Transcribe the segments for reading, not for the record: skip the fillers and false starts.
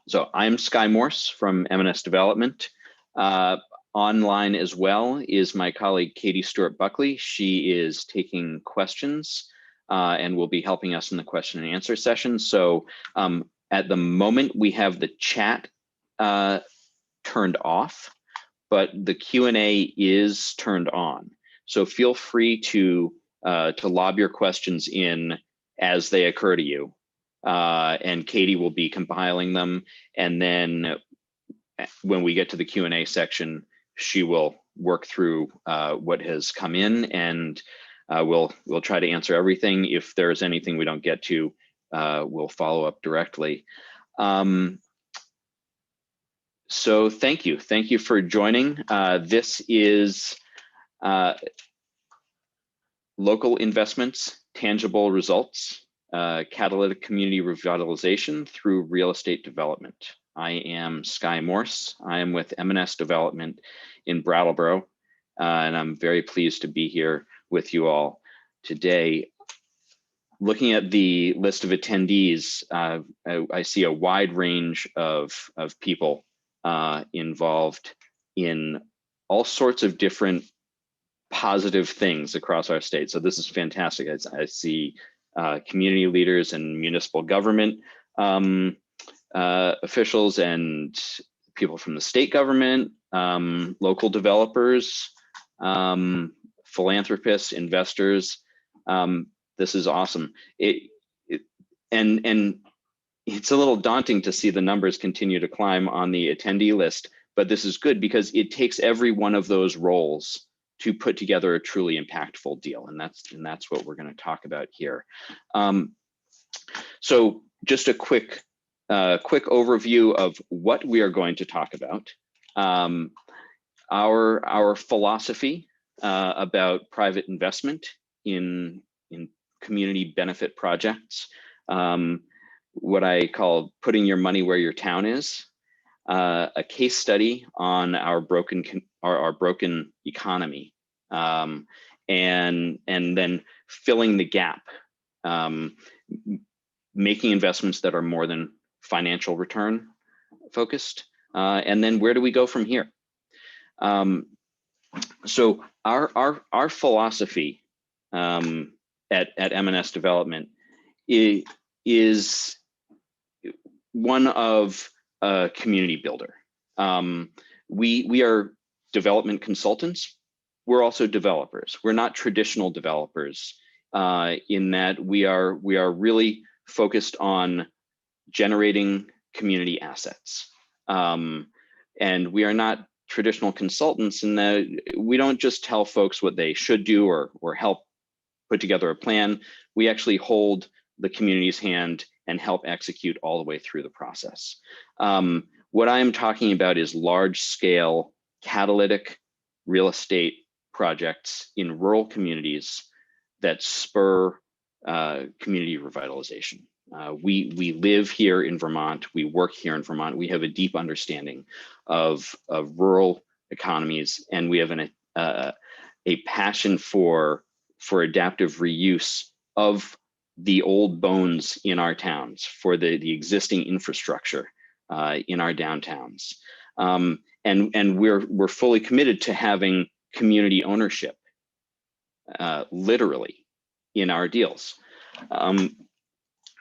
So I'm Sky Morse from M&S Development. Online as well is my colleague Katie Stewart-Buckley. She is taking questions and will be helping us in the question and answer session. So at the moment we have the chat turned off, but the Q&A is turned on. So feel free to lob your questions in as they occur to you. And Katie will be compiling them. And then when we get to the Q&A section, she will work through what has come in, and we'll try to answer everything. If there's anything we don't get to, we'll follow up directly. So thank you for joining. This is Local Investments, Tangible Results, Catalytic Community Revitalization through Real Estate Development. I am Sky Morse. I am with M&S Development in Brattleboro, and I'm very pleased to be here with you all today. Looking at the list of attendees, I see a wide range of people involved in all sorts of different positive things across our state. So this is fantastic. I see community leaders and municipal government officials and people from the state government, local developers, philanthropists, investors. This is awesome. And it's a little daunting to see the numbers continue to climb on the attendee list, but this is good because it takes every one of those roles to put together a truly impactful deal, and that's what we're going to talk about here. So just a quick overview of what we are going to talk about. Our philosophy about private investment in community benefit projects, what I call putting your money where your town is, a case study on our broken economy, and then filling the gap, making investments that are more than financial return focused, and then where do we go from here? So our philosophy at M&S Development is one of a community builder. We are development consultants. We're also developers. We're not traditional developers in that we are really focused on generating community assets. And we are not traditional consultants in that we don't just tell folks what they should do or help put together a plan. We actually hold the community's hand and help execute all the way through the process. What I'm talking about is large scale catalytic real estate projects in rural communities that spur community revitalization. We live here in Vermont, we work here in Vermont, we have a deep understanding of rural economies, and we have a passion for adaptive reuse of the old bones in our towns, for the existing infrastructure in our downtowns. And we're fully committed to having community ownership, literally, in our deals.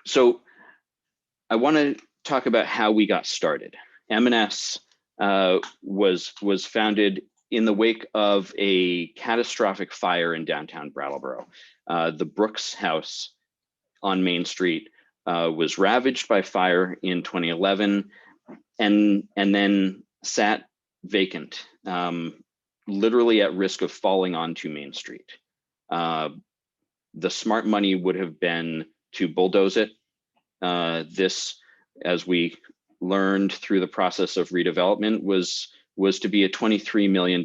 So I want to talk about how we got started. M&S was founded in the wake of a catastrophic fire in downtown Brattleboro. The Brooks House on Main Street was ravaged by fire in 2011 and then sat vacant, literally at risk of falling onto Main Street. The smart money would have been to bulldoze it. This, as we learned through the process of redevelopment, was to be a $23 million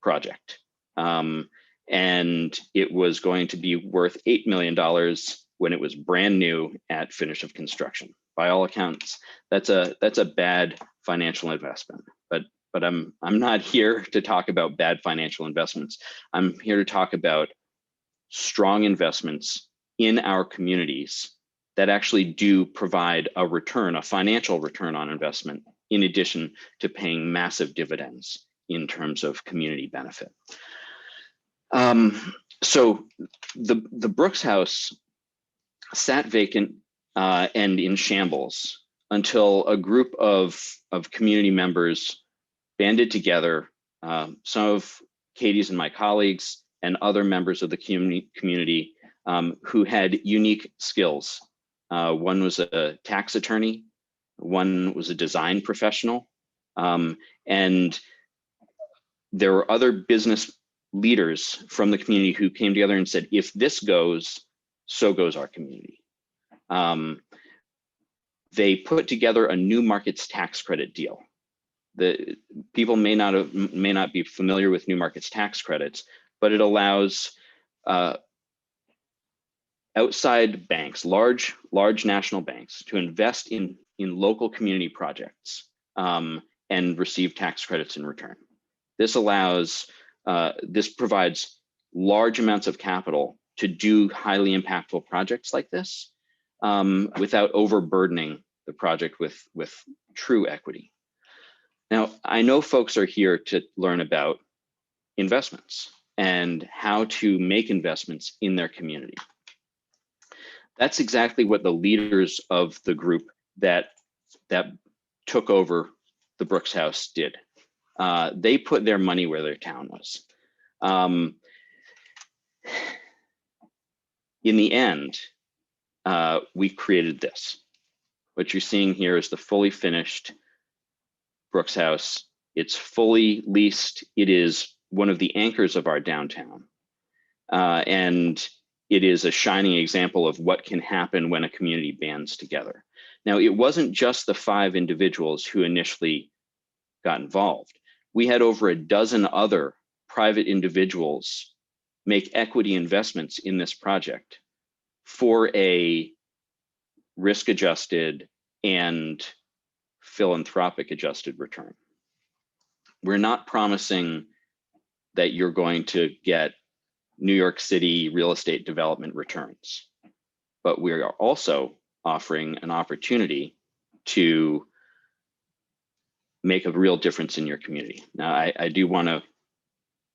project. And it was going to be worth $8 million when it was brand new at finish of construction. By all accounts, that's a bad financial investment. But I'm not here to talk about bad financial investments. I'm here to talk about strong investments in our communities that actually do provide a return, a financial return on investment, in addition to paying massive dividends in terms of community benefit. So the Brooks House sat vacant and in shambles until a group of community members banded together, some of Katie's and my colleagues and other members of the community who had unique skills. One was a tax attorney, one was a design professional, and there were other business leaders from the community who came together and said, if this goes, so goes our community. They put together a new markets tax credit deal. The people may not be familiar with new markets tax credits, but it allows outside banks, large national banks, to invest in local community projects and receive tax credits in return. This allows, this provides large amounts of capital to do highly impactful projects like this without overburdening the project with true equity. Now, I know folks are here to learn about investments and how to make investments in their community. That's exactly what the leaders of the group that took over the Brooks House did. They put their money where their town was. In the end, we created this. What you're seeing here is the fully finished Brooks House. It's fully leased. It is one of the anchors of our downtown. And it is a shining example of what can happen when a community bands together. Now, it wasn't just the 5 individuals who initially got involved. We had over a dozen other private individuals make equity investments in this project for a risk-adjusted and philanthropic adjusted return. We're not promising that you're going to get New York City real estate development returns, but we are also offering an opportunity to make a real difference in your community. Now, I do want to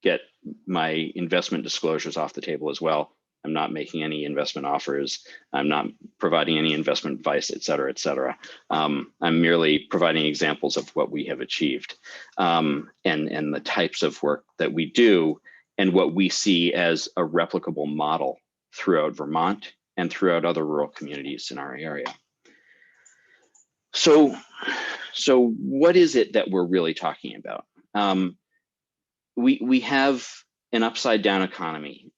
get my investment disclosures off the table as well. I'm not making any investment offers. I'm not providing any investment advice, et cetera, et cetera. I'm merely providing examples of what we have achieved and the types of work that we do and what we see as a replicable model throughout Vermont and throughout other rural communities in our area. So what is it that we're really talking about? We have an upside down economy.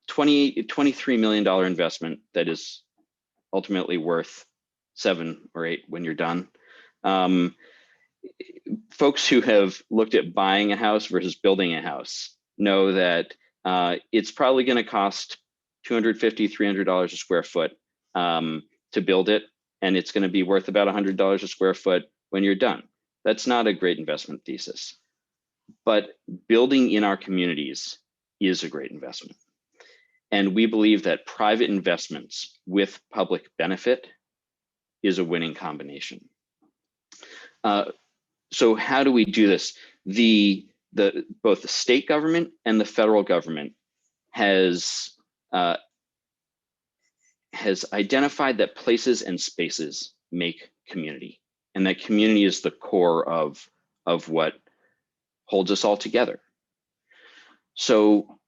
$23 million investment that is ultimately worth 7 or 8 when you're done. Folks who have looked at buying a house versus building a house know that it's probably going to cost $250, $300 a square foot to build it, and it's going to be worth about $100 a square foot when you're done. That's not a great investment thesis, but building in our communities is a great investment. And we believe that private investments with public benefit is a winning combination. So how do we do this? Both the state government and the federal government has identified that places and spaces make community, and that community is the core of what holds us all together. So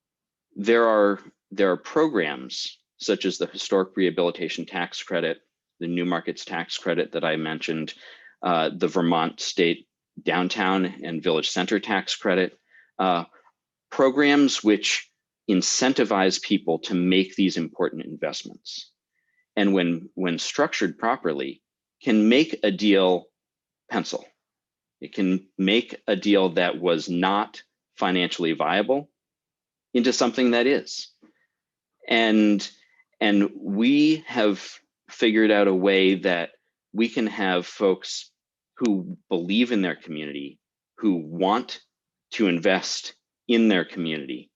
there are programs such as the Historic Rehabilitation Tax Credit, the New Markets Tax Credit that I mentioned, the Vermont State Downtown and Village Center Tax Credit, programs which incentivize people to make these important investments. And when structured properly, can make a deal pencil. It can make a deal that was not financially viable into something that is. And we have figured out a way that we can have folks who believe in their community, who want to invest in their community,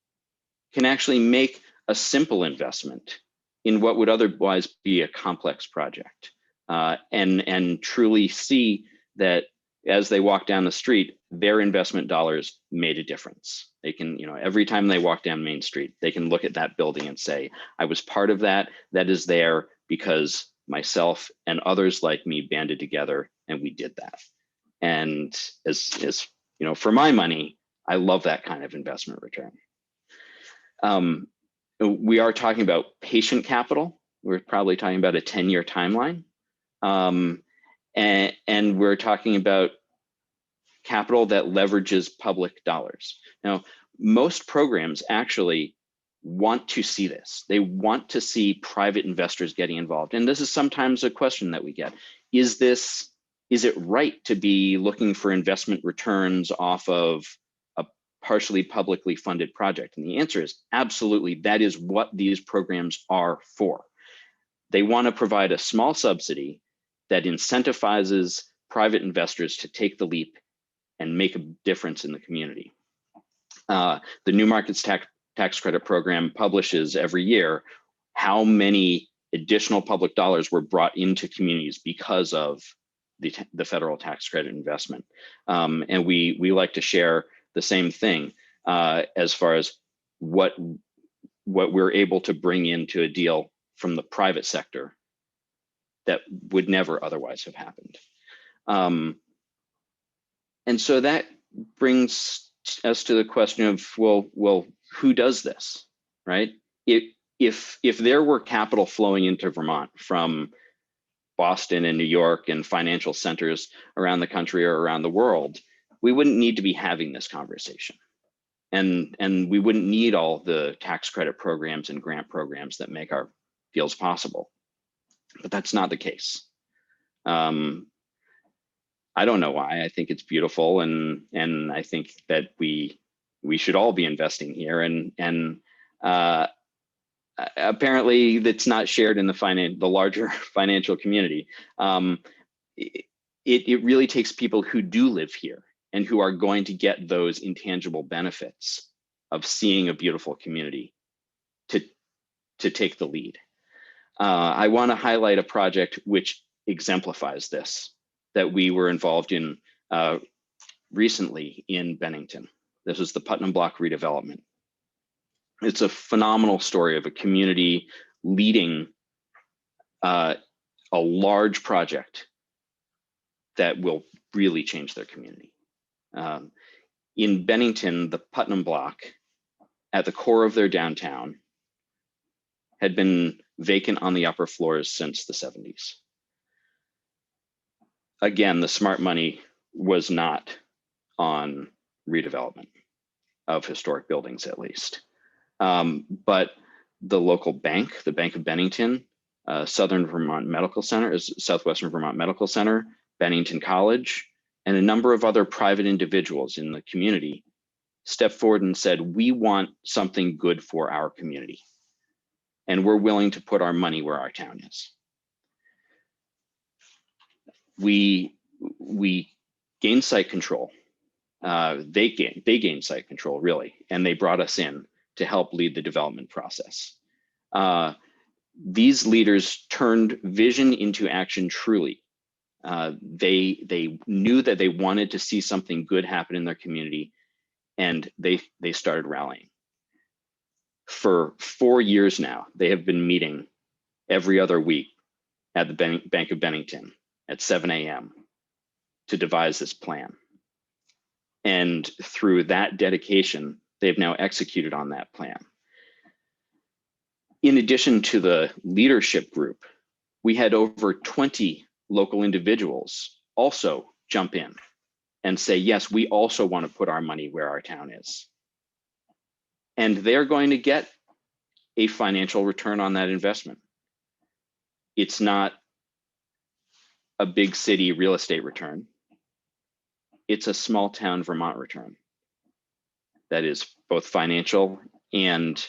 can actually make a simple investment in what would otherwise be a complex project, and truly see that as they walk down the street, their investment dollars made a difference. They can, every time they walk down Main Street, they can look at that building and say, I was part of that. That is there because myself and others like me banded together and we did that. And as for my money, I love that kind of investment return. We are talking about patient capital. We're probably talking about a 10-year timeline. And we're talking about capital that leverages public dollars. Now, most programs actually want to see this. They want to see private investors getting involved. And this is sometimes a question that we get. Is it right to be looking for investment returns off of a partially publicly funded project? And the answer is absolutely. That is what these programs are for. They want to provide a small subsidy that incentivizes private investors to take the leap and make a difference in the community. The New Markets Tax Credit Program publishes every year how many additional public dollars were brought into communities because of the federal tax credit investment. And we like to share the same thing as far as what we're able to bring into a deal from the private sector that would never otherwise have happened. And so that brings us to the question of, well, who does this, right? If there were capital flowing into Vermont from Boston and New York and financial centers around the country or around the world, we wouldn't need to be having this conversation. And we wouldn't need all the tax credit programs and grant programs that make our deals possible. But that's not the case. I don't know why. I think it's beautiful, and I think that we should all be investing here. And apparently, that's not shared in the larger financial community. It really takes people who do live here and who are going to get those intangible benefits of seeing a beautiful community to take the lead. I want to highlight a project which exemplifies this, that we were involved in recently in Bennington. This is the Putnam Block redevelopment. It's a phenomenal story of a community leading a large project that will really change their community. In Bennington, the Putnam Block, at the core of their downtown, had been vacant on the upper floors since the 70s. Again, the smart money was not on redevelopment of historic buildings, at least. But the local bank, the Bank of Bennington, Southern Vermont Medical Center, Southwestern Vermont Medical Center, Bennington College, and a number of other private individuals in the community stepped forward and said, we want something good for our community, and we're willing to put our money where our town is. We gained site control. They gained site control, really, and they brought us in to help lead the development process. These leaders turned vision into action truly. They knew that they wanted to see something good happen in their community, and they started rallying. For 4 years now, they have been meeting every other week at the Bank of Bennington at 7 a.m. to devise this plan. And through that dedication, they've now executed on that plan. In addition to the leadership group, we had over 20 local individuals also jump in and say, yes, we also want to put our money where our town is. And they're going to get a financial return on that investment. It's not a big city real estate return. It's a small town Vermont return that is both financial and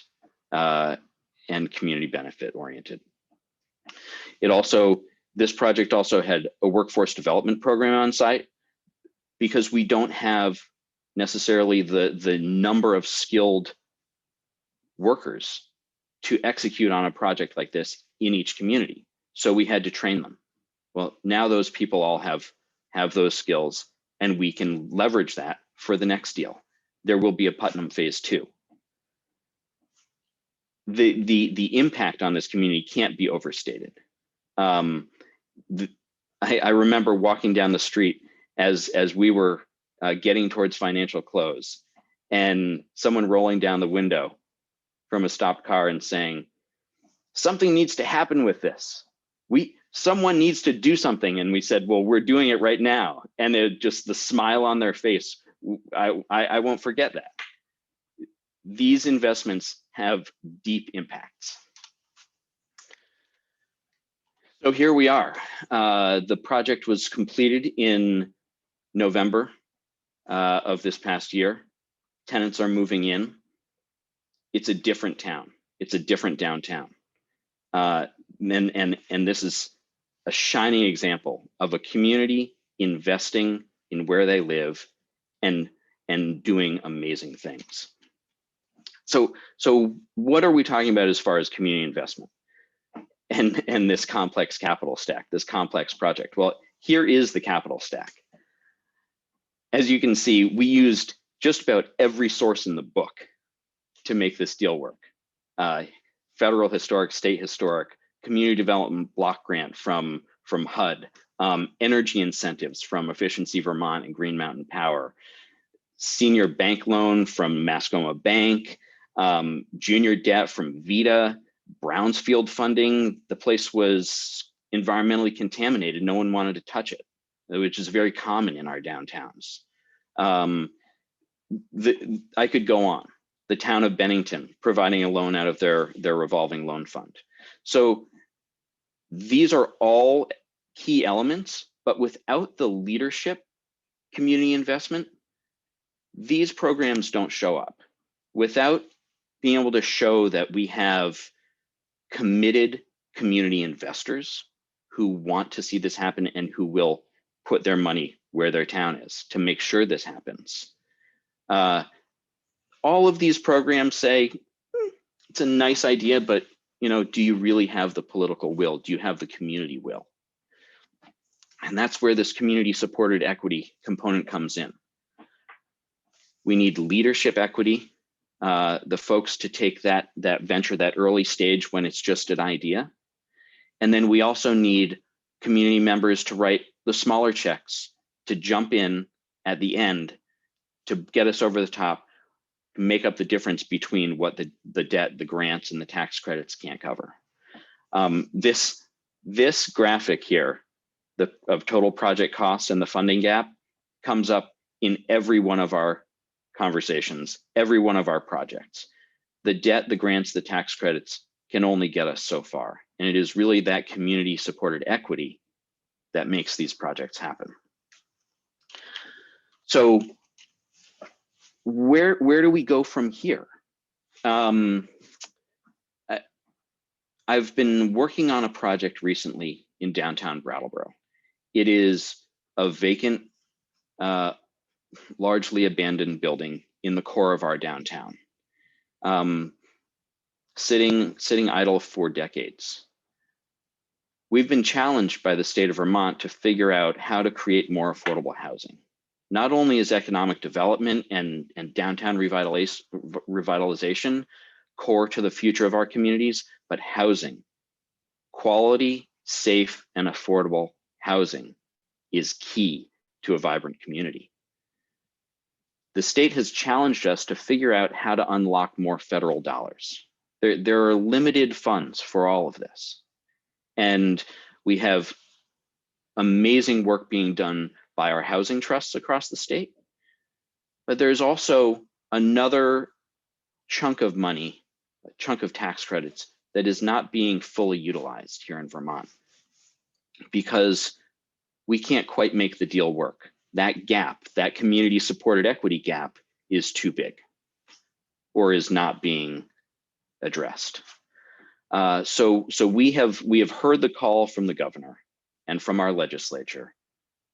community benefit oriented. This project also had a workforce development program on site, because we don't have necessarily the number of skilled workers to execute on a project like this in each community. So we had to train them. Well, now those people all have those skills, and we can leverage that for the next deal. There will be a Putnam phase 2. The impact on this community can't be overstated. I remember walking down the street as we were getting towards financial close, and someone rolling down the window from a stopped car and saying, "Something needs to happen with this. Someone needs to do something." And we said, "Well, we're doing it right now." And it just, the smile on their face, I won't forget that. These investments have deep impacts. So here we are. The project was completed in November of this past year. Tenants are moving in. It's a different town. It's a different downtown. And this is a shining example of a community investing in where they live and doing amazing things. So what are we talking about as far as community investment and this complex capital stack, this complex project? Well, here is the capital stack. As you can see, we used just about every source in the book to make this deal work. Federal historic, state historic, community development block grant from HUD, energy incentives from Efficiency Vermont and Green Mountain Power, senior bank loan from Mascoma Bank, junior debt from Vita, Brownsfield funding. The place was environmentally contaminated. No one wanted to touch it, which is very common in our downtowns. I could go on. The town of Bennington providing a loan out of their revolving loan fund. So these are all key elements, but without the leadership community investment, these programs don't show up. Without being able to show that we have committed community investors who want to see this happen and who will put their money where their town is to make sure this happens. All of these programs say, it's a nice idea, but do you really have the political will? Do you have the community will? And that's where this community supported equity component comes in. We need leadership equity, the folks to take that venture, that early stage when it's just an idea. And then we also need community members to write the smaller checks, to jump in at the end, to get us over the top, make up the difference between what the debt, the grants, and the tax credits can't cover. This graphic here, of total project costs and the funding gap, comes up in every one of our conversations, every one of our projects. The debt, the grants, the tax credits can only get us so far. And it is really that community supported equity that makes these projects happen. So where do we go from here? I've been working on a project recently in downtown Brattleboro. It is a vacant, largely abandoned building in the core of our downtown, sitting idle for decades. We've been challenged by the state of Vermont to figure out how to create more affordable housing. Not only is economic development and downtown revitalization core to the future of our communities, but housing, quality, safe, and affordable housing is key to a vibrant community. The state has challenged us to figure out how to unlock more federal dollars. There are limited funds for all of this. And we have amazing work being done by our housing trusts across the state. But there's also another chunk of money, a chunk of tax credits that is not being fully utilized here in Vermont because we can't quite make the deal work. That gap, that community supported equity gap, is too big or is not being addressed. So we have heard the call from the governor and from our legislature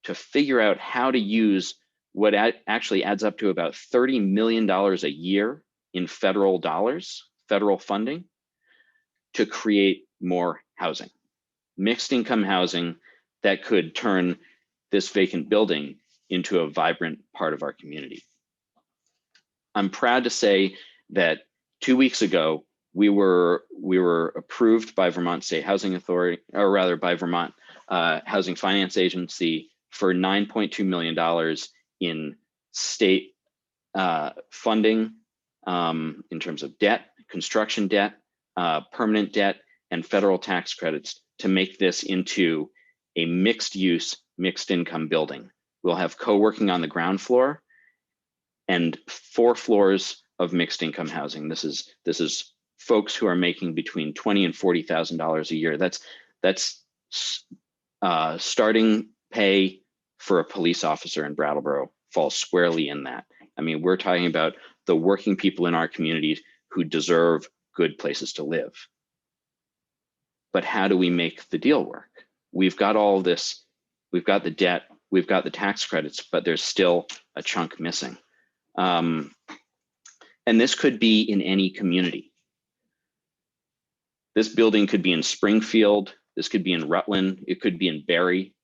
to figure out how to use what actually adds up to about $30 million a year in federal dollars, federal funding, to create more housing, mixed income housing that could turn this vacant building into a vibrant part of our community. I'm proud to say that 2 weeks ago, we were approved by Vermont State Housing Authority, or rather by Vermont Housing Finance Agency, for $9.2 million in state funding in terms of debt, construction debt, permanent debt, and federal tax credits to make this into a mixed use, mixed income building. We'll have co-working on the ground floor and 4 floors of mixed income housing. This is folks who are making between $20,000 and $40,000 a year. That's starting pay for a police officer in Brattleboro falls squarely in that. I mean, we're talking about the working people in our communities who deserve good places to live. But how do we make the deal work? We've got all this, we've got the debt, we've got the tax credits, but there's still a chunk missing. And this could be in any community. This building could be in Springfield, this could be in Rutland, it could be in Barrie.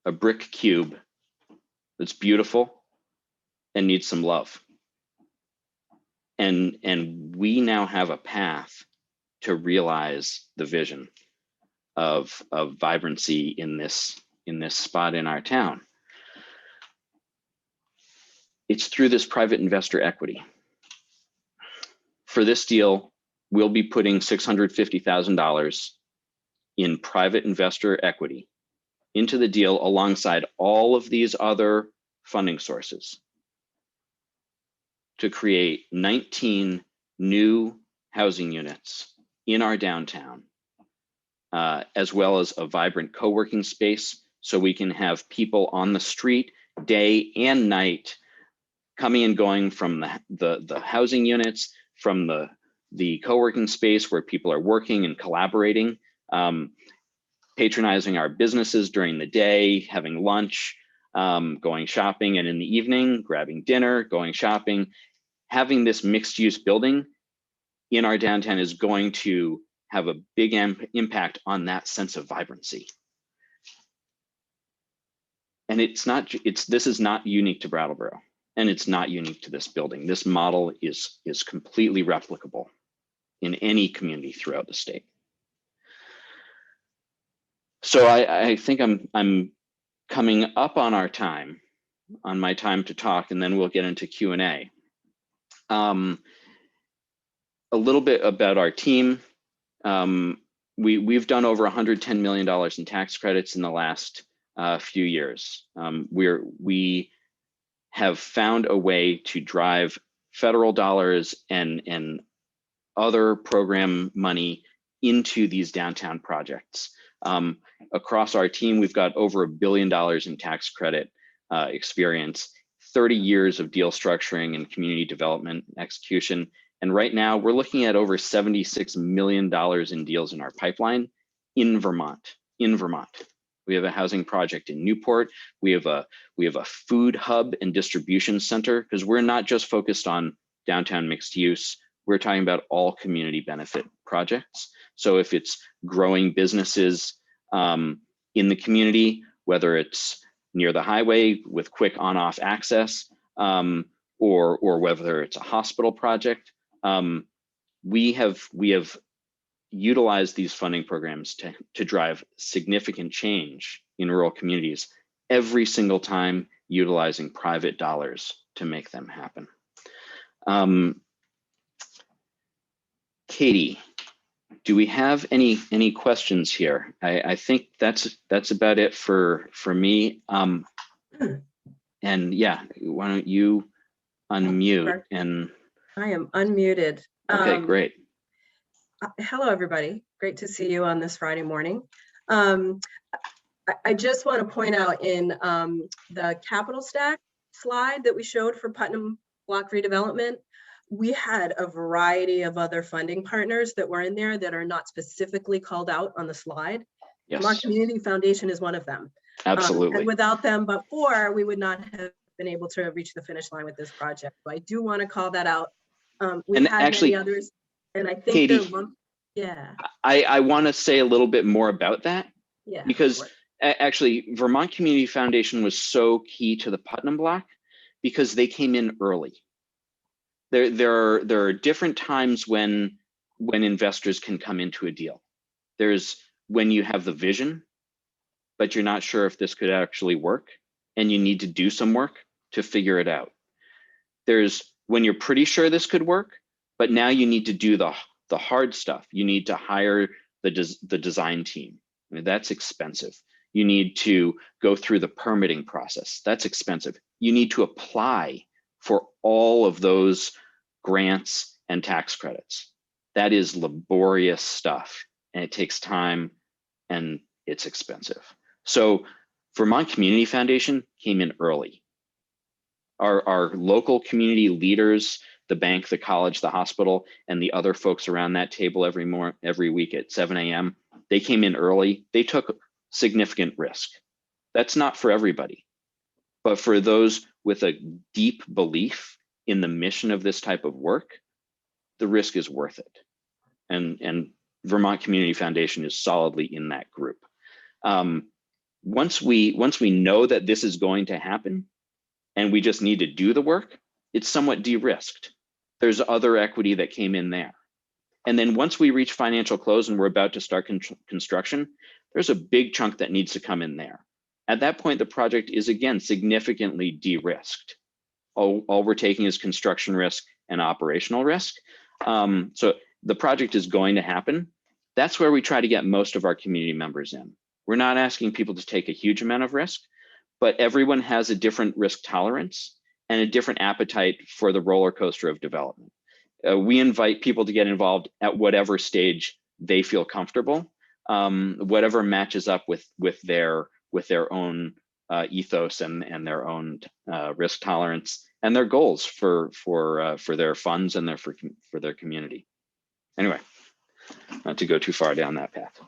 A brick cube that's beautiful and needs some love. And we now have a path to realize the vision of vibrancy in this spot in our town. It's through this private investor equity. For this deal, we'll be putting $650,000 in private investor equity into the deal alongside all of these other funding sources to create 19 new housing units in our downtown, as well as a vibrant co-working space, so we can have people on the street day and night coming and going from the housing units, from the co-working space where people are working and collaborating, patronizing our businesses during the day, having lunch, going shopping, and in the evening, grabbing dinner, going shopping. Having this mixed use building in our downtown is going to have a big impact on that sense of vibrancy. And this is not unique to Brattleboro, and it's not unique to this building. This model is completely replicable in any community throughout the state. So I think I'm coming up on my time to talk, and then we'll get into Q&A. A little bit about our team. We've done over $110 million in tax credits in the last few years. We have found a way to drive federal dollars and other program money into these downtown projects. Across our team, we've got over $1 billion in tax credit experience, 30 years of deal structuring and community development execution. And right now we're looking at over $76 million in deals in our pipeline in Vermont. We have a housing project in Newport. We have a food hub and distribution center, because we're not just focused on downtown mixed use. We're talking about all community benefit projects. So if it's growing businesses in the community, whether it's near the highway with quick on-off access, or whether it's a hospital project, we have utilized these funding programs to drive significant change in rural communities every single time, utilizing private dollars to make them happen. Katie, do we have any questions here? I think that's about it for me. And yeah, why don't you unmute? And I am unmuted. Okay, great. Hello, everybody. Great to see you on this Friday morning. I just want to point out in the capital stack slide that we showed for Putnam Block redevelopment, we had a variety of other funding partners that were in there that are not specifically called out on the slide. Yes. Vermont Community Foundation is one of them. Absolutely. And without them before, we would not have been able to reach the finish line with this project. So I do want to call that out. We had many others, and I think Katie, Yeah. I want to say a little bit more about that, Yeah. because actually Vermont Community Foundation was so key to the Putnam block because they came in early. There are different times when investors can come into a deal. There's when you have the vision, but you're not sure if this could actually work, and you need to do some work to figure it out. There's when you're pretty sure this could work, but now you need to do the hard stuff. You need to hire the design team. I mean, that's expensive. You need to go through the permitting process. That's expensive. You need to apply for all of those grants and tax credits. That is laborious stuff, and it takes time, and it's expensive. So Vermont Community Foundation came in early. Our local community leaders, the bank, the college, the hospital, and the other folks around that table every week at 7 a.m., they came in early. They took significant risk. That's not for everybody, but for those with a deep belief in the mission of this type of work, the risk is worth it. And Vermont Community Foundation is solidly in that group. Once we know that this is going to happen, and we just need to do the work, it's somewhat de-risked. There's other equity that came in there. And then once we reach financial close and we're about to start construction, there's a big chunk that needs to come in there. At that point, the project is again significantly de-risked. All we're taking is construction risk and operational risk. So the project is going to happen. That's where we try to get most of our community members in. We're not asking people to take a huge amount of risk, but everyone has a different risk tolerance and a different appetite for the roller coaster of development. We invite people to get involved at whatever stage they feel comfortable, whatever matches up with their own ethos and their own risk tolerance and their goals for their funds and for their community. Anyway, not to go too far down that path,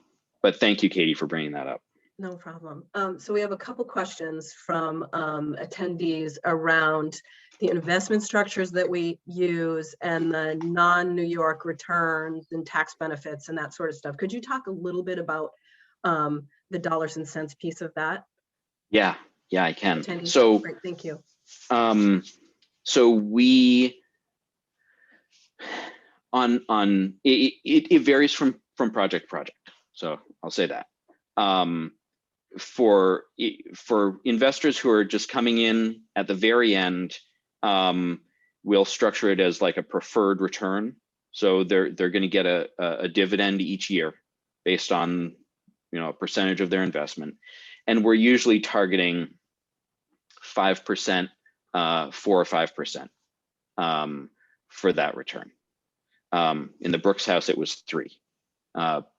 but thank you, Katie, for bringing that up. No problem. So we have a couple questions from attendees around the investment structures that we use and the non-New York returns and tax benefits and that sort of stuff. Could you talk a little bit about the dollars and cents piece of that? Yeah, I can. Attendees? So great, thank you. So we it varies from project to project. So I'll say that. For investors who are just coming in at the very end, we'll structure it as like a preferred return. So they're going to get a dividend each year based on a percentage of their investment, and we're usually targeting 5%, 4 or 5% for that return. In the Brooks House, it was 3.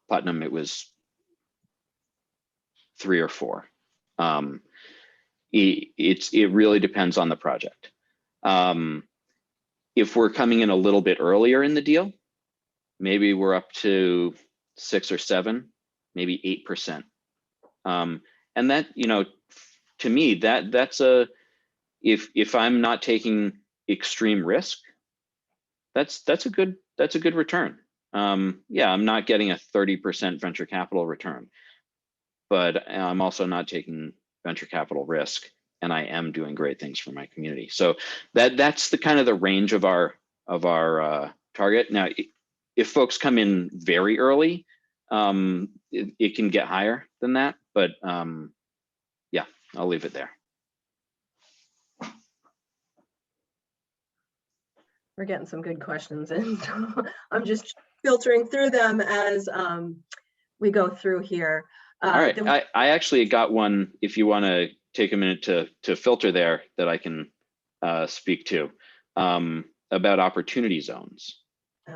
Putnam, it was 3 or 4. It really depends on the project. If we're coming in a little bit earlier in the deal, maybe we're up to 6 or 7, maybe 8%. And that, to me, that's if I'm not taking extreme risk, that's a good return. Yeah, I'm not getting a 30% venture capital return, but I'm also not taking venture capital risk, and I am doing great things for my community. So that's the kind of the range of our target. Now, if folks come in very early, it can get higher than that, but yeah, I'll leave it there. We're getting some good questions in, so I'm just filtering through them as we go through here. All right, I actually got one, if you want to take a minute to filter there, that I can speak to, about opportunity zones,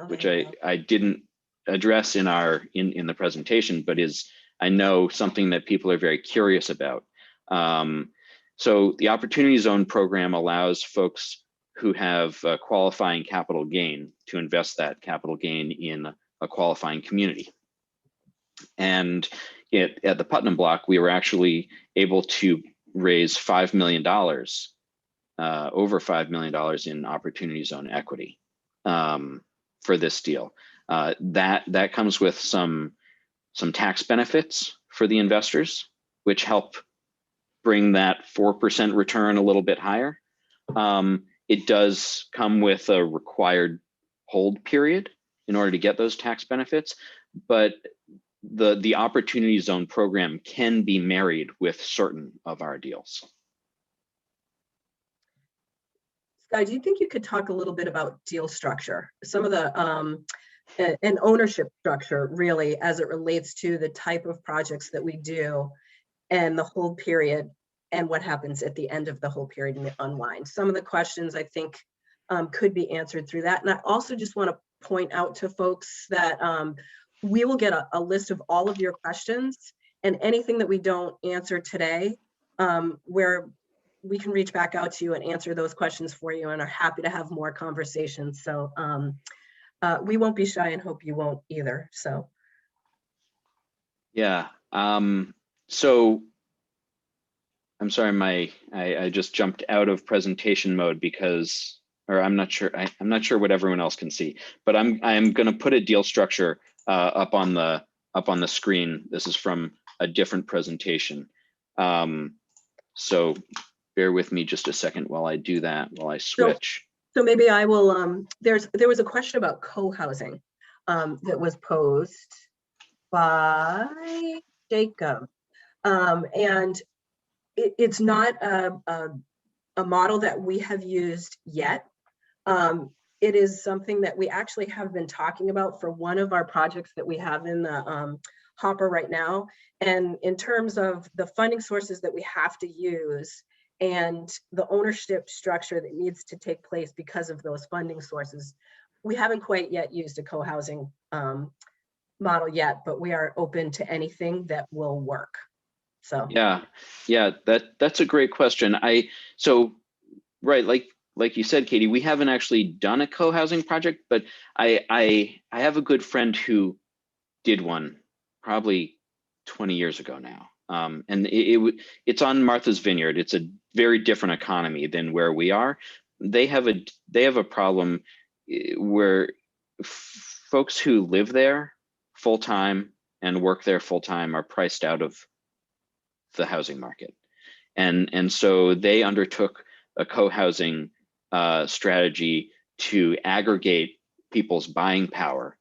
which I didn't address in the presentation, but is, I know, something that people are very curious about. So the Opportunity Zone program allows folks who have qualifying capital gain to invest that capital gain in a qualifying community. And at the Putnam block, we were actually able to raise $5 million, over $5 million in Opportunity Zone equity for this deal. That comes with some tax benefits for the investors, which help bring that 4% return a little bit higher. It does come with a required hold period in order to get those tax benefits, but the Opportunity Zone program can be married with certain of our deals. Sky, do you think you could talk a little bit about deal structure? Some of the and ownership structure, really, as it relates to the type of projects that we do and the hold period and what happens at the end of the hold period and the unwind. Some of the questions I think could be answered through that. And I also just want to point out to folks that we will get a list of all of your questions, and anything that we don't answer today, where we can reach back out to you and answer those questions for you, and are happy to have more conversations. So we won't be shy, and hope you won't either. So yeah. So I'm sorry, I just jumped out of presentation mode because, or I'm not sure what everyone else can see, but I'm going to put a deal structure up on the screen. This is from a different presentation. So bear with me just a second while I do that, while I switch. So maybe I will, there was a question about co-housing that was posed by Jacob. And it's not a model that we have used yet. It is something that we actually have been talking about for one of our projects that we have in the hopper right now. And in terms of the funding sources that we have to use and the ownership structure that needs to take place because of those funding sources, we haven't quite yet used a co-housing model yet, but we are open to anything that will work. So yeah, that's a great question. Right, like you said, Katie, we haven't actually done a co-housing project, but I have a good friend who did one probably 20 years ago now. And it's on Martha's Vineyard. It's a very different economy than where we are. They have a problem where folks who live there full time and work there full time are priced out of the housing market, and so they undertook a co-housing strategy to aggregate people's buying power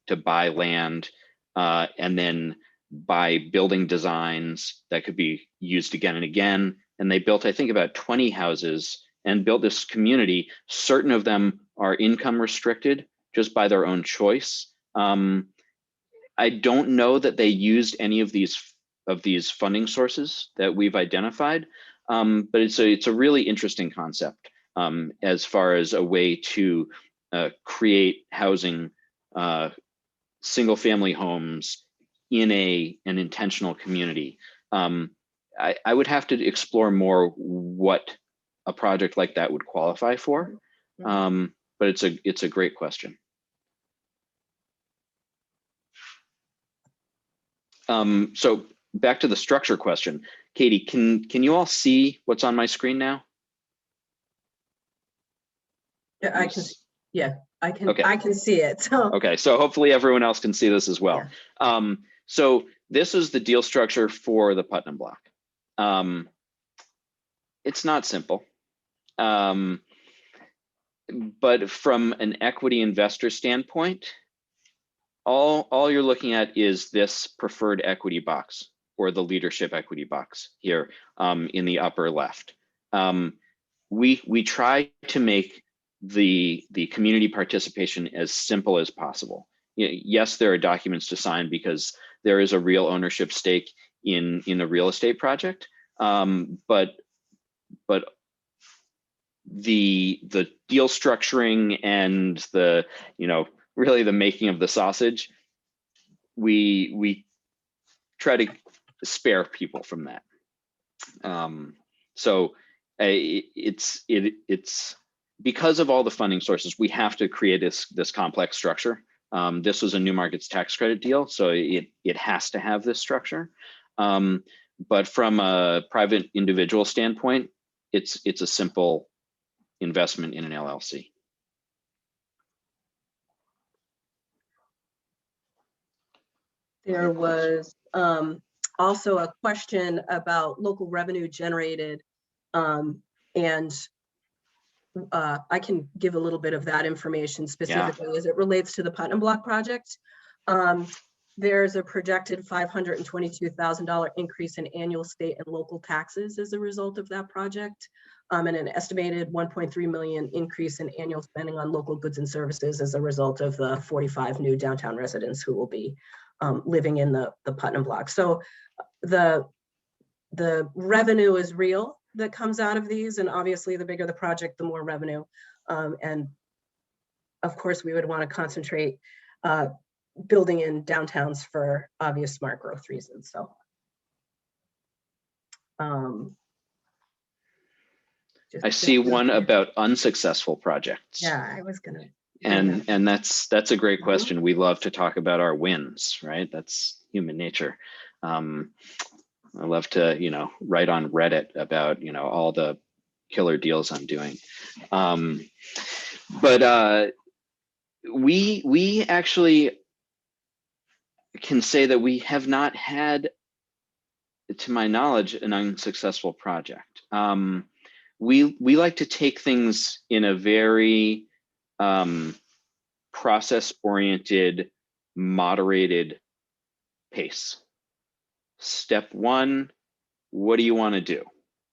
to buy land and then buy building designs that could be used again and again. And they built, I think, about 20 houses and built this community. Certain of them are income restricted just by their own choice. I don't know that they used any of these funding sources that we've identified, but it's a really interesting concept as far as a way to create housing, single family homes in an intentional community. I would have to explore more what a project like that would qualify for, but it's a great question. So back to the structure question, Katie, can you all see what's on my screen now? Yeah, I can. Yeah, I can. Okay. I can see it. So. Okay, so hopefully everyone else can see this as well. Yeah. So this is the deal structure for the Putnam block. It's not simple, but from an equity investor standpoint, all you're looking at is this preferred equity box or the leadership equity box here in the upper left. We try to make the community participation as simple as possible. Yes, there are documents to sign because there is a real ownership stake in a real estate project, but the deal structuring and the really the making of the sausage, we try to spare people from that. So it's because of all the funding sources, we have to create this complex structure. This was a new markets tax credit deal, so it has to have this structure. But from a private individual standpoint, it's a simple investment in an LLC. There was also a question about local revenue generated, and I can give a little bit of that information specifically as it relates to the Putnam Block project. There's a projected $522,000 increase in annual state and local taxes as a result of that project, and an estimated 1.3 million increase in annual spending on local goods and services as a result of the 45 new downtown residents who will be living in the Putnam Block. So the revenue is real that comes out of these, and obviously the bigger the project, the more revenue. And of course, we would want to concentrate building in downtowns for obvious smart growth reasons. So I see one about unsuccessful projects. Yeah, I was gonna. And that's a great question. We love to talk about our wins, right? That's human nature. I love to, write on Reddit about, all the killer deals I'm doing. But we actually can say that we have not had, to my knowledge, an unsuccessful project. We like to take things in a very process-oriented, moderated pace. Step one, what do you want to do?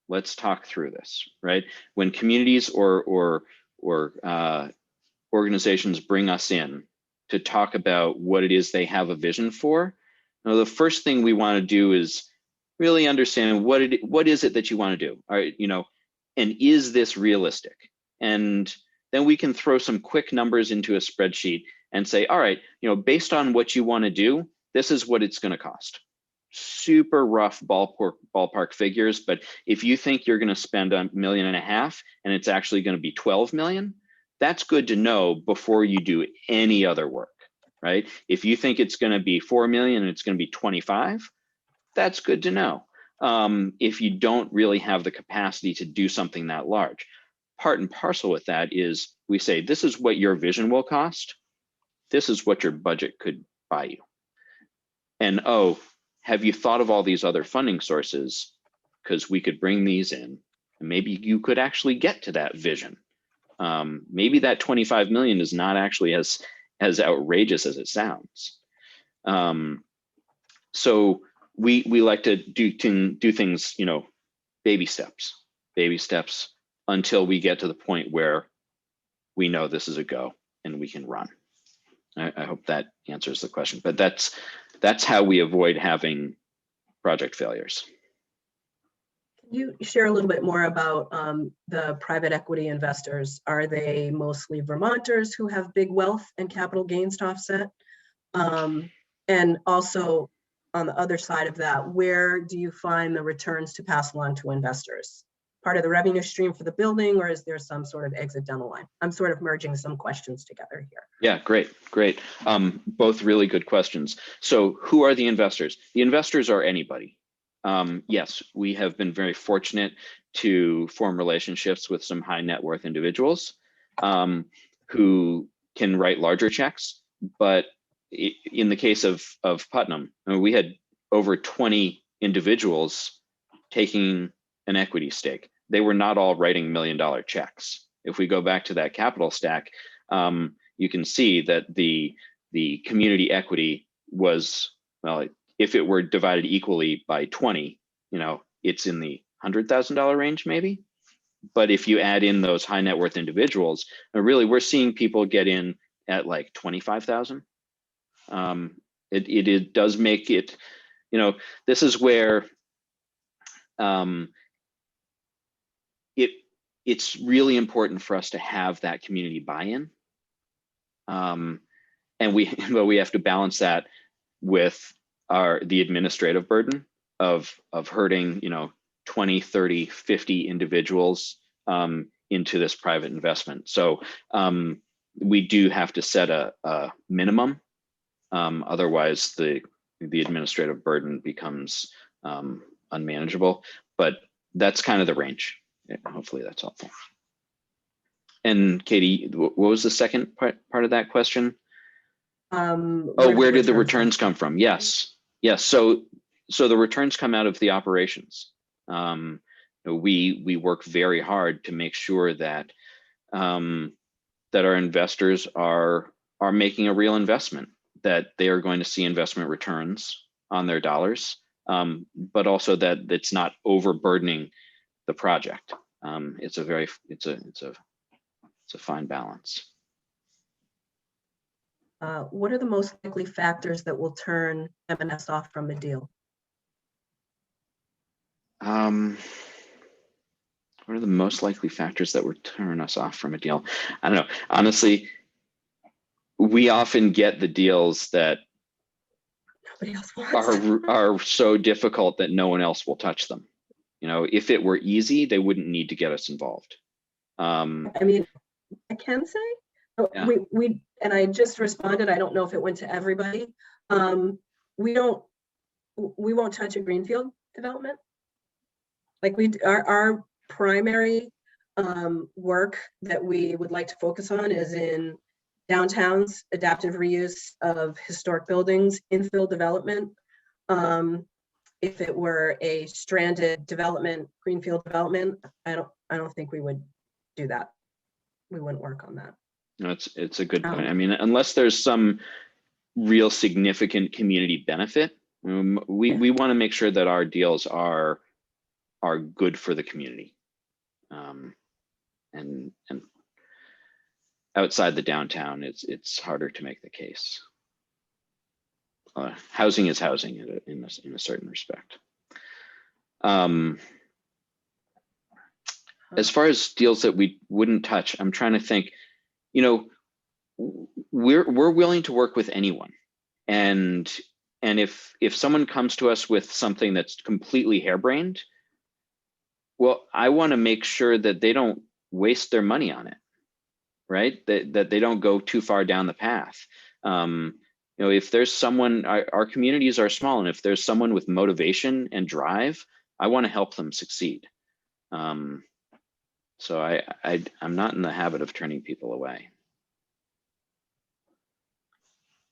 Let's talk through this, right? When communities or organizations bring us in to talk about what it is they have a vision for, the first thing we want to do is really understand what is it that you want to do. All right, and is this realistic? And then we can throw some quick numbers into a spreadsheet and say, all right, based on what you want to do, this is what it's going to cost. Super rough ballpark figures, but if you think you're going to spend $1.5 million and it's actually going to be 12 million, that's good to know before you do any other work, right? If you think it's going to be 4 million and it's going to be 25, that's good to know. If you don't really have the capacity to do something that large. Part and parcel with that is we say, this is what your vision will cost. This is what your budget could buy you. And have you thought of all these other funding sources? Because we could bring these in and maybe you could actually get to that vision. Maybe that 25 million is not actually as outrageous as it sounds. So we like to do things, baby steps until we get to the point where we know this is a go and we can run. I hope that answers the question, but that's how we avoid having project failures. Can you share a little bit more about the private equity investors? Are they mostly Vermonters who have big wealth and capital gains to offset? And also on the other side of that, where do you find the returns to pass along to investors? Part of the revenue stream for the building, or is there some sort of exit down the line? I'm sort of merging some questions together here. Yeah, great. Both really good questions. So who are the investors? The investors are anybody. Yes, we have been very fortunate to form relationships with some high net worth individuals who can write larger checks. But in the case of Putnam, we had over 20 individuals taking an equity stake. They were not all writing $1 million checks. If we go back to that capital stack, you can see that the community equity was, well, if it were divided equally by 20, it's in the $100,000 range maybe. But if you add in those high net worth individuals, really we're seeing people get in at like 25,000. It does make it, this is where it's really important for us to have that community buy-in. And we have to balance that with the administrative burden of herding 20, 30, 50 individuals into this private investment. So we do have to set a minimum, otherwise the administrative burden becomes unmanageable. But that's kind of the range. Hopefully that's helpful. And Katie, what was the second part of that question? Oh, where did the returns come from? Yes. Yes. So the returns come out of the operations. We work very hard to make sure that that our investors are making a real investment, that they are going to see investment returns on their dollars, but also that it's not overburdening the project. It's a fine balance. What are the most likely factors that will turn M&S off from a deal? What are the most likely factors that would turn us off from a deal? I don't know. Honestly, we often get the deals that Nobody else wants. are so difficult that no one else will touch them. You know, if it were easy, they wouldn't need to get us involved. I mean, I can say, Yeah. we and I just responded. I don't know if it went to everybody. We won't touch a greenfield development. Like our primary work that we would like to focus on is in downtowns, adaptive reuse of historic buildings, infill development. If it were a stranded development, greenfield development, I don't think we would do that. We wouldn't work on that. No, it's a good point. I mean, unless there's some real significant community benefit, we want to make sure that our deals are good for the community, and outside the downtown, it's harder to make the case. Housing is housing in a certain respect. As far as deals that we wouldn't touch, I'm trying to think. You know, we're willing to work with anyone, and if someone comes to us with something that's completely harebrained, well, I want to make sure that they don't waste their money on it, right? That they don't go too far down the path. You know, if there's someone, our communities are small, and if there's someone with motivation and drive, I want to help them succeed. So I'm not in the habit of turning people away.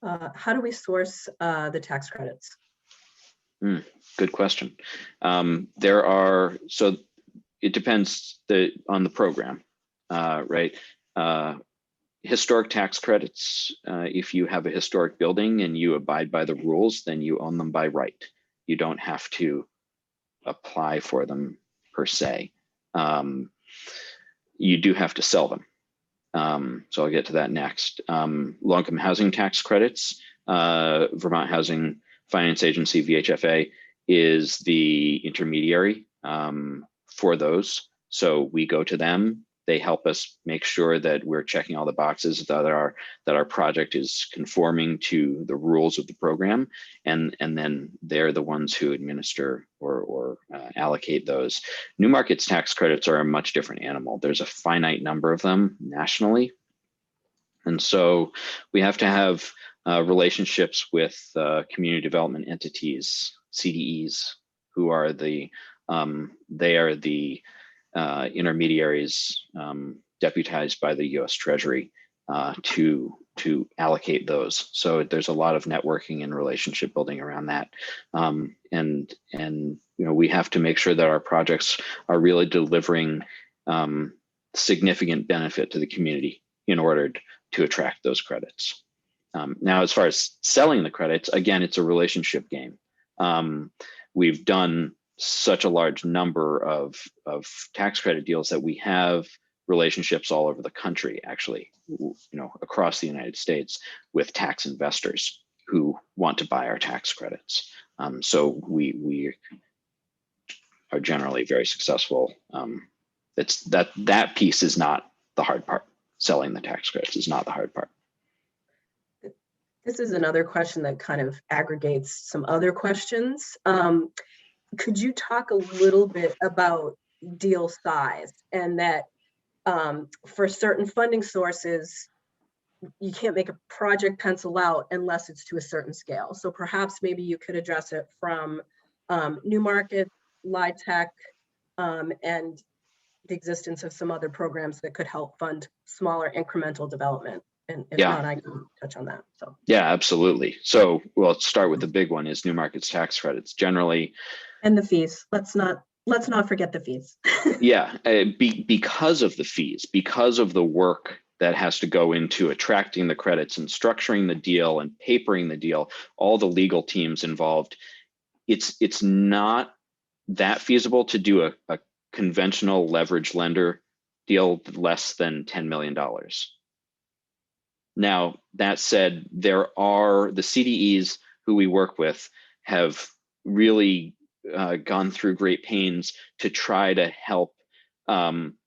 How do we source the tax credits? Good question. So it depends on the program, right? Historic tax credits, if you have a historic building and you abide by the rules, then you own them by right. You don't have to apply for them per se. You do have to sell them. So I'll get to that next. Low-income housing tax credits, Vermont Housing Finance Agency, VHFA, is the intermediary for those. So we go to them. They help us make sure that we're checking all the boxes, that our project is conforming to the rules of the program, and then they're the ones who administer or allocate those. New markets tax credits are a much different animal. There's a finite number of them nationally, and so we have to have relationships with community development entities, CDEs, who are the intermediaries deputized by the U.S. Treasury to allocate those. So there's a lot of networking and relationship building around that, and you know, we have to make sure that our projects are really delivering significant benefit to the community in order to attract those credits. Now, as far as selling the credits, again, it's a relationship game. We've done such a large number of tax credit deals that we have relationships all over the country, actually, you know, across the United States, with tax investors who want to buy our tax credits. So we are generally very successful. It's that piece is not the hard part. Selling the tax credits is not the hard part. This is another question that kind of aggregates some other questions. Could you talk a little bit about deal size, and that for certain funding sources, you can't make a project pencil out unless it's to a certain scale? So perhaps maybe you could address it from New Market, LIHTC, and the existence of some other programs that could help fund smaller incremental development. And if Yeah. not, I can touch on that. So Yeah, absolutely. So, well, let's start with the big one is New Markets tax credits. Generally, and the fees. Let's not forget the fees. yeah, because of the fees, because of the work that has to go into attracting the credits and structuring the deal and papering the deal, all the legal teams involved, it's not that feasible to do a conventional leverage lender deal less than $10 million. Now, that said, there are the CDEs who we work with have really gone through great pains to try to help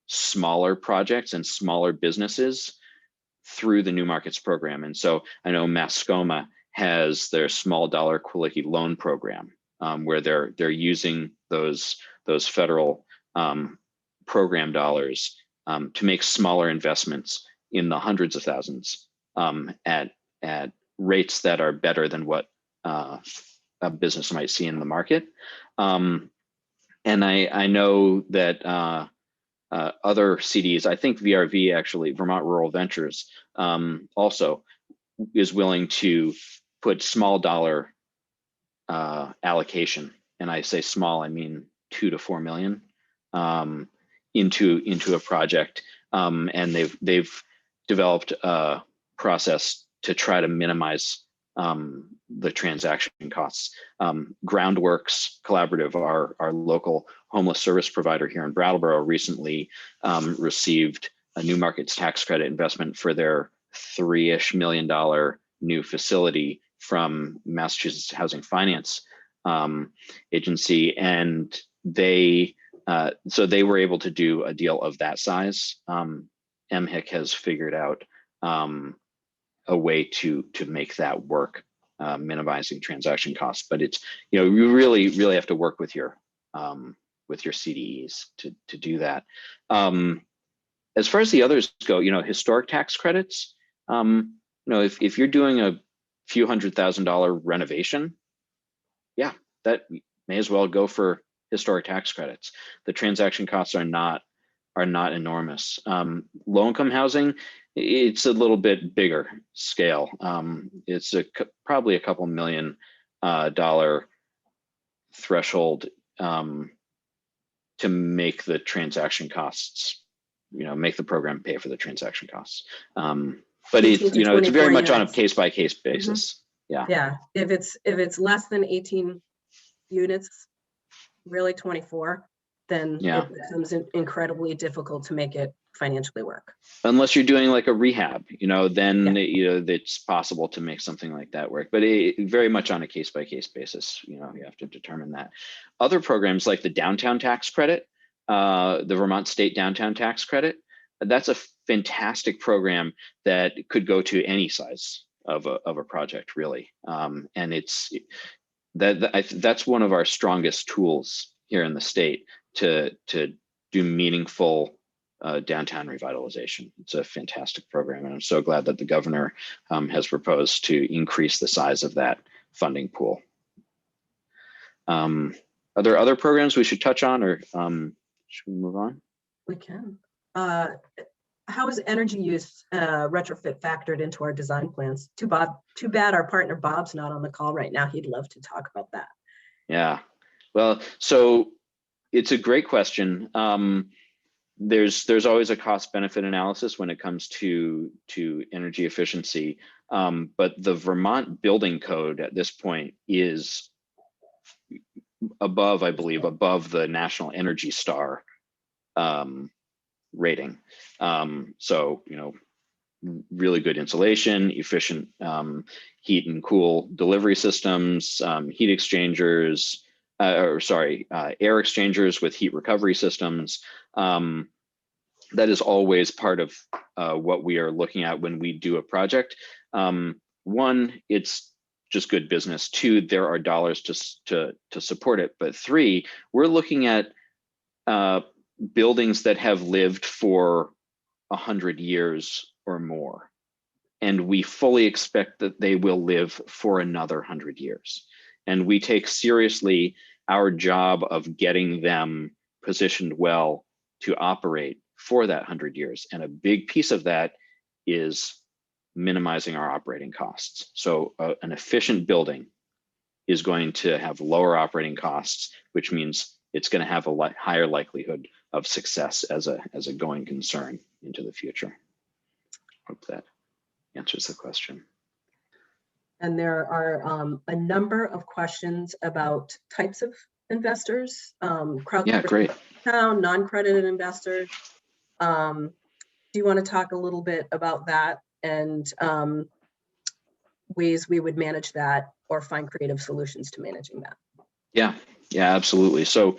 smaller projects and smaller businesses through the New Markets program. And so I know Mascoma has their small dollar quickie loan program, where they're using those federal program dollars to make smaller investments in the hundreds of thousands at rates that are better than what a business might see in the market. And I know that other CDs, I think VRV actually, Vermont Rural Ventures, also is willing to put small dollar allocation, and I say small, I mean 2 to 4 million, into a project, and they've developed a process to try to minimize the transaction costs. Groundworks Collaborative, our local homeless service provider here in Brattleboro, recently received a New Markets tax credit investment for their $3-ish million new facility from Massachusetts Housing Finance Agency, and so they were able to do a deal of that size. MHIC has figured out a way to make that work, minimizing transaction costs. But it's, you really have to work with your CDEs to do that. As far as the others go, historic tax credits. If you're doing a few $100,000 renovation, yeah, that may as well go for historic tax credits. The transaction costs are not enormous. Low income housing, it's a little bit bigger scale. It's probably a couple $1 million threshold to make the transaction costs, make the program pay for the transaction costs. But it's, it's very much on a case by case basis. Mm-hmm. Yeah. If it's less than 18 units, really 24, then it becomes incredibly difficult to make it financially work. Unless you're doing like a rehab, then it's possible to make something like that work. But very much on a case by case basis, you have to determine that. Other programs like the downtown tax credit, the Vermont State Downtown Tax Credit, that's a fantastic program that could go to any size of a project, really. And it's that's one of our strongest tools here in the state to do meaningful downtown revitalization. It's a fantastic program, and I'm so glad that the governor has proposed to increase the size of that funding pool. Are there other programs we should touch on, or should we move on? We can. How is energy use retrofit factored into our design plans? Too bad our partner Bob's not on the call right now. He'd love to talk about that. Yeah, well, so it's a great question. There's always a cost benefit analysis when it comes to energy efficiency, but the Vermont Building Code at this point is above, I believe, above the National Energy Star rating. So, really good insulation, efficient heat and cool delivery systems, heat exchangers, air exchangers with heat recovery systems. That is always part of what we are looking at when we do a project. One, it's just good business. Two, there are dollars to support it. But three, we're looking at buildings that have lived for 100 years or more, and we fully expect that they will live for another 100 years. And we take seriously our job of getting them positioned well to operate for that 100 years. And a big piece of that is minimizing our operating costs. So an efficient building is going to have lower operating costs, which means it's going to have a higher likelihood of success as a going concern into the future. Hope that answers the question. And there are a number of questions about types of investors, Yeah, great. non-credited investors. Do you want to talk a little bit about that and ways we would manage that or find creative solutions to managing that? Yeah, absolutely. So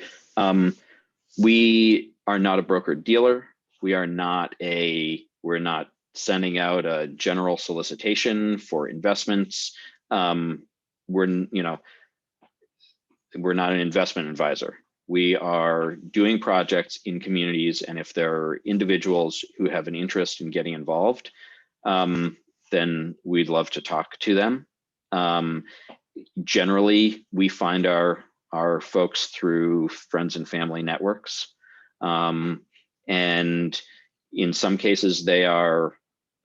we are not a broker dealer. We're not sending out a general solicitation for investments. We're not an investment advisor. We are doing projects in communities, and if there are individuals who have an interest in getting involved, then we'd love to talk to them. Generally, we find our folks through friends and family networks. And in some cases, they are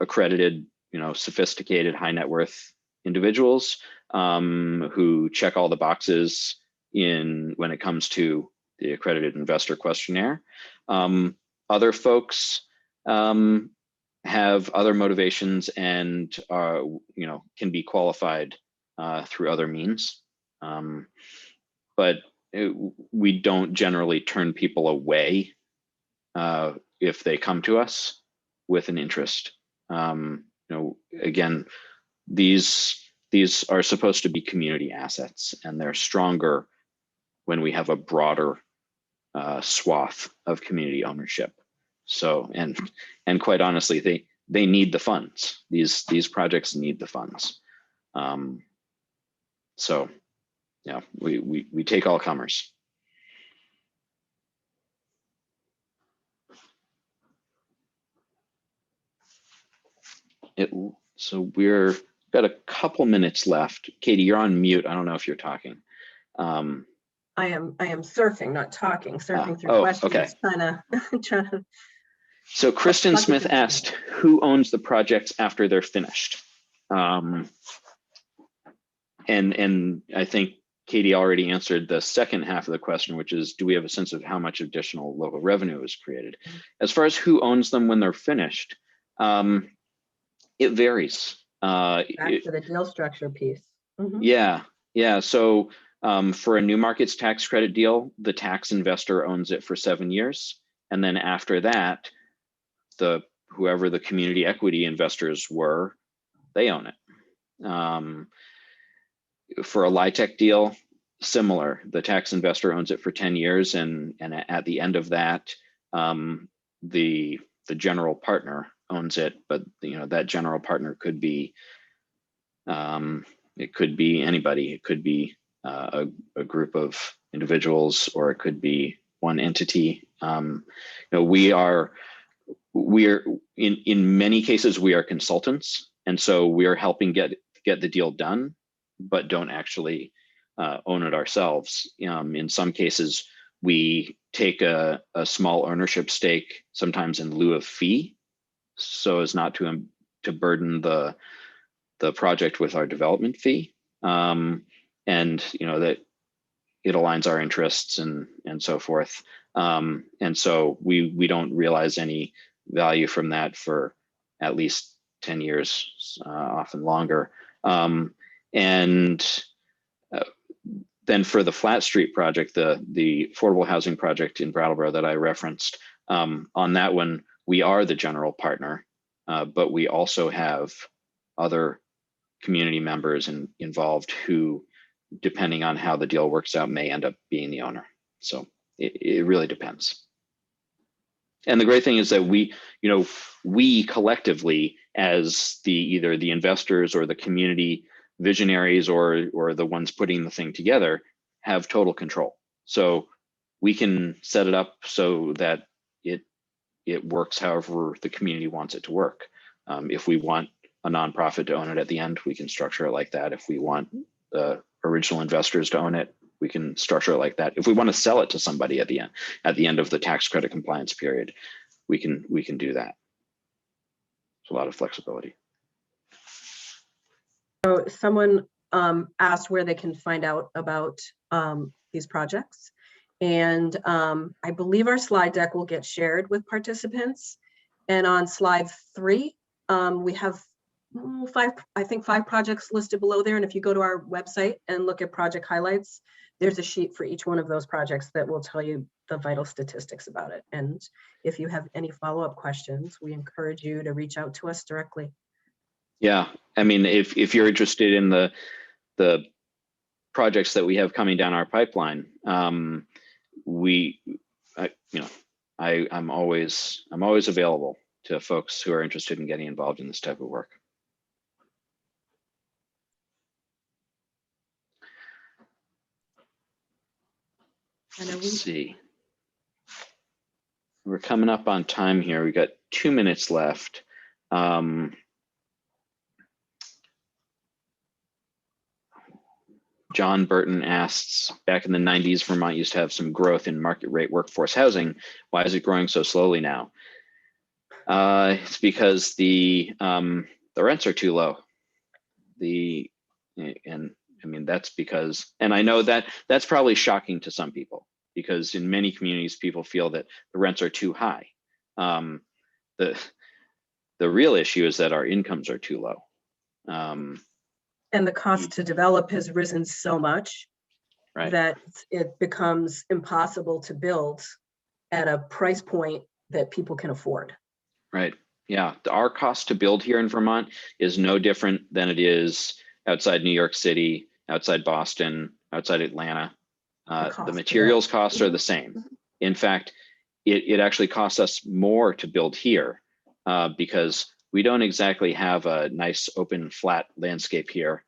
accredited, sophisticated, high net worth individuals who check all the boxes when it comes to the accredited investor questionnaire. Other folks have other motivations and can be qualified through other means. But we don't generally turn people away if they come to us with an interest. Again, these are supposed to be community assets, and they're stronger when we have a broader swath of community ownership. So, and quite honestly, they need the funds. These projects need the funds. So, yeah, we take all comers. So we're got a couple minutes left. Katie, you're on mute. I don't know if you're talking. I am surfing, not talking. Surfing through questions. Okay. Trying to. So Kristen Smith asked, who owns the projects after they're finished? And I think Katie already answered the second half of the question, which is, do we have a sense of how much additional local revenue is created? As far as who owns them when they're finished, it varies. Back to the deal structure piece. Mm-hmm. Yeah. So for a new markets tax credit deal, the tax investor owns it for 7 years. And then after that, whoever the community equity investors were, they own it. For a LIHTC deal, similar. The tax investor owns it for 10 years, and at the end of that, the general partner owns it. But that general partner could be it could be anybody. It could be a group of individuals, or it could be one entity. We're in many cases we are consultants, and so we are helping get the deal done, but don't actually own it ourselves. In some cases, we take a small ownership stake, sometimes in lieu of fee, so as not to burden the project with our development fee, and that it aligns our interests and so forth. And so we don't realize any value from that for at least 10 years, often longer. And then for the Flat Street project, the affordable housing project in Brattleboro that I referenced, on that one, we are the general partner, but we also have other community members involved who, depending on how the deal works out, may end up being the owner. So it really depends. And the great thing is that we collectively, as either the investors or the community visionaries or the ones putting the thing together, have total control. So we can set it up so that it works however the community wants it to work. If we want a nonprofit to own it at the end, we can structure it like that. If we want the original investors to own it, we can structure it like that. If we want to sell it to somebody at the end of the tax credit compliance period, we can do that. There's a lot of flexibility. So someone asked where they can find out about these projects. And I believe our slide deck will get shared with participants. And on slide 3, we have five projects listed below there. And if you go to our website and look at project highlights, there's a sheet for each one of those projects that will tell you the vital statistics about it. And if you have any follow-up questions, we encourage you to reach out to us directly. Yeah, I mean, if you're interested in the projects that we have coming down our pipeline, I'm always available to folks who are interested in getting involved in this type of work. Let's see. We're coming up on time here. We got 2 minutes left. John Burton asks, back in the 90s, Vermont used to have some growth in market rate workforce housing. Why is it growing so slowly now? It's because the rents are too low. And I mean, that's because, and I know that that's probably shocking to some people, because in many communities, people feel that the rents are too high. The real issue is that our incomes are too low. And the cost to develop has risen so much, right, that it becomes impossible to build at a price point that people can afford. Right. Yeah. Our cost to build here in Vermont is no different than it is outside New York City, outside Boston, outside Atlanta. The materials costs are the same. In fact, it actually costs us more to build here because we don't exactly have a nice open flat landscape here.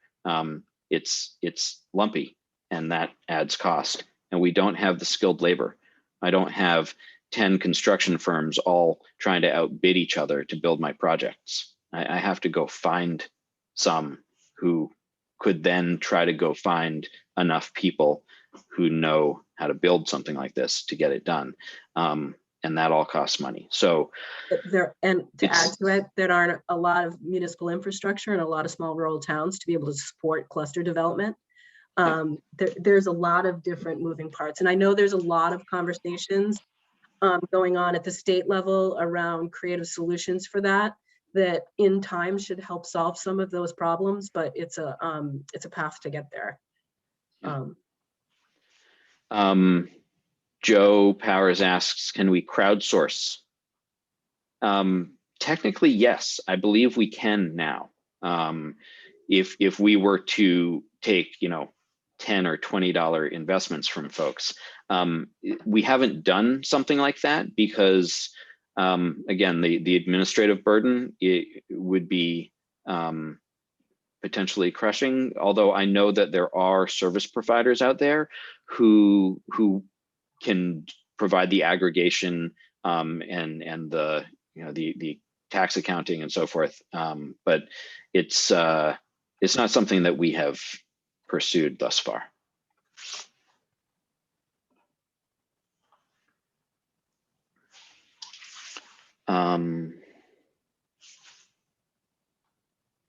It's lumpy, and that adds cost. And we don't have the skilled labor. I don't have 10 construction firms all trying to outbid each other to build my projects. I have to go find some who could then try to go find enough people who know how to build something like this to get it done. And that all costs money. So and to add to it, there aren't a lot of municipal infrastructure in a lot of small rural towns to be able to support cluster development. There's a lot of different moving parts. And I know there's a lot of conversations going on at the state level around creative solutions for that in time should help solve some of those problems, but it's a path to get there. Joe Powers asks, can we crowdsource? Technically, yes, I believe we can now. If we were to take, $10 or $20 investments from folks, we haven't done something like that because, again, the administrative burden would be potentially crushing. Although I know that there are service providers out there who can provide the aggregation and the the tax accounting and so forth, but it's not something that we have pursued thus far.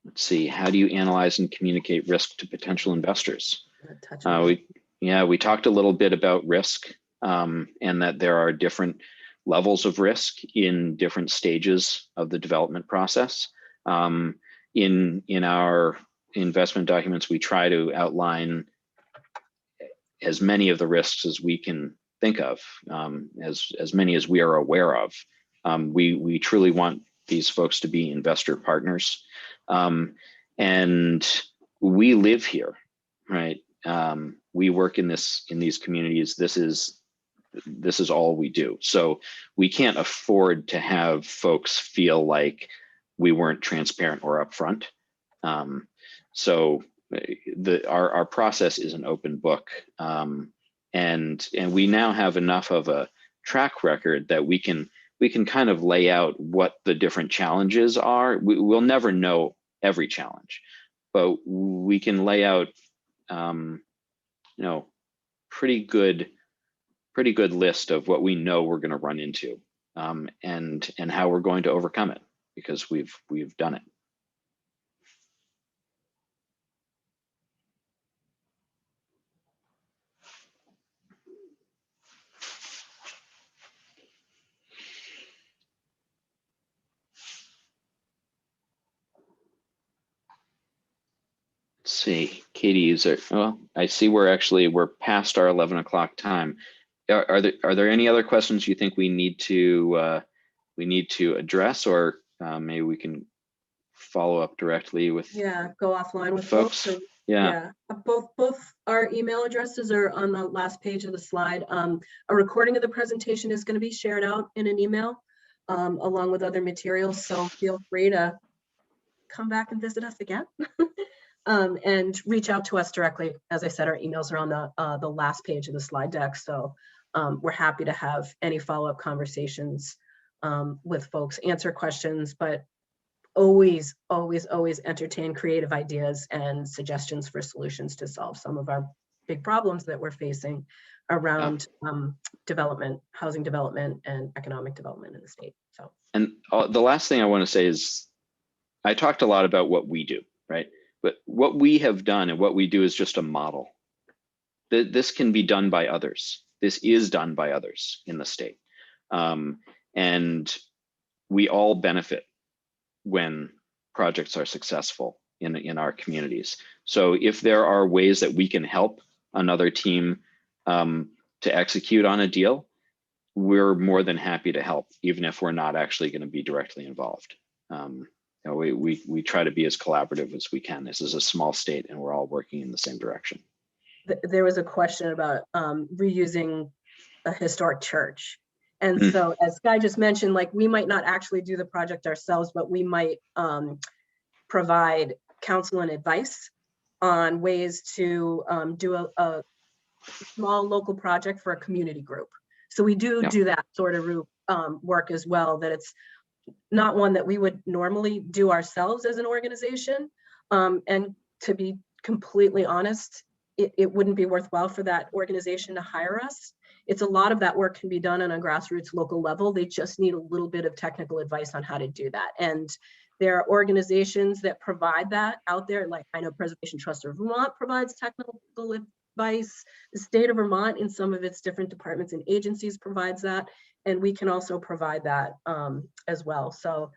Let's see, how do you analyze and communicate risk to potential investors? We talked a little bit about risk, and that there are different levels of risk in different stages of the development process. In our investment documents, we try to outline as many of the risks as we can think of, as many as we are aware of. We truly want these folks to be investor partners, and we live here, right? We work in these communities. This is all we do. So we can't afford to have folks feel like we weren't transparent or upfront. So our process is an open book, and we now have enough of a track record that we can kind of lay out what the different challenges are. We'll never know every challenge, but we can lay out pretty good list of what we know we're going to run into, and how we're going to overcome it, because we've done it. see, Katie, well, I see we're past our 11 o'clock time. Are there any other questions you think we need to address, or maybe we can follow up directly with go offline with folks? folks. Yeah. Both our email addresses are on the last page of the slide. A recording of the presentation is going to be shared out in an email along with other materials, so feel free to come back and visit us again. And reach out to us directly. As I said, our emails are on the last page of the slide deck, so we're happy to have any follow-up conversations with folks, answer questions, but always entertain creative ideas and suggestions for solutions to solve some of our big problems that we're facing around development, housing development, and economic development in the state. So, and the last thing I want to say is, I talked a lot about what we do, right? But what we have done and what we do is just a model. This can be done by others. This is done by others in the state. And we all benefit when projects are successful in our communities. So if there are ways that we can help another team to execute on a deal, we're more than happy to help, even if we're not actually going to be directly involved. We try to be as collaborative as we can. This is a small state and we're all working in the same direction. There was a question about reusing a historic church. And so, as Guy just mentioned, like, we might not actually do the project ourselves, but we might provide counsel and advice on ways to do a small local project for a community group. So we do that sort of work as well, that it's not one that we would normally do ourselves as an organization. And to be completely honest, it wouldn't be worthwhile for that organization to hire us. It's a lot of that work can be done on a grassroots local level. They just need a little bit of technical advice on how to do that. And there are organizations that provide that out there. Like, I know Preservation Trust of Vermont provides technical advice. The state of Vermont, in some of its different departments and agencies, provides that. And we can also provide that as well. So,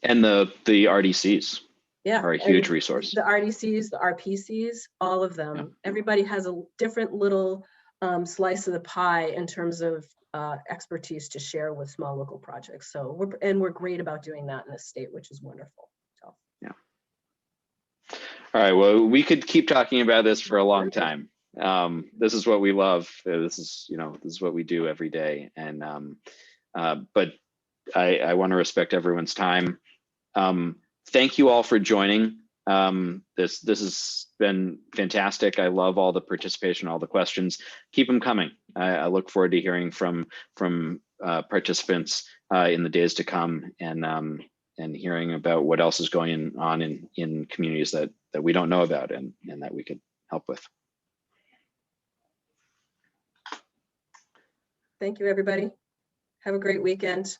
and the RDCs are a huge resource. The RDCs, the RPCs, all of them. Everybody has a different little slice of the pie in terms of expertise to share with small local projects. So we're great about doing that in this state, which is wonderful. So. Yeah. All right. Well, we could keep talking about this for a long time. This is what we love. This is what we do every day. And but I want to respect everyone's time. Thank you all for joining. This has been fantastic. I love all the participation, all the questions. Keep them coming. I look forward to hearing from participants in the days to come, and hearing about what else is going on in communities that we don't know about and that we could help with. Thank you, everybody. Have a great weekend.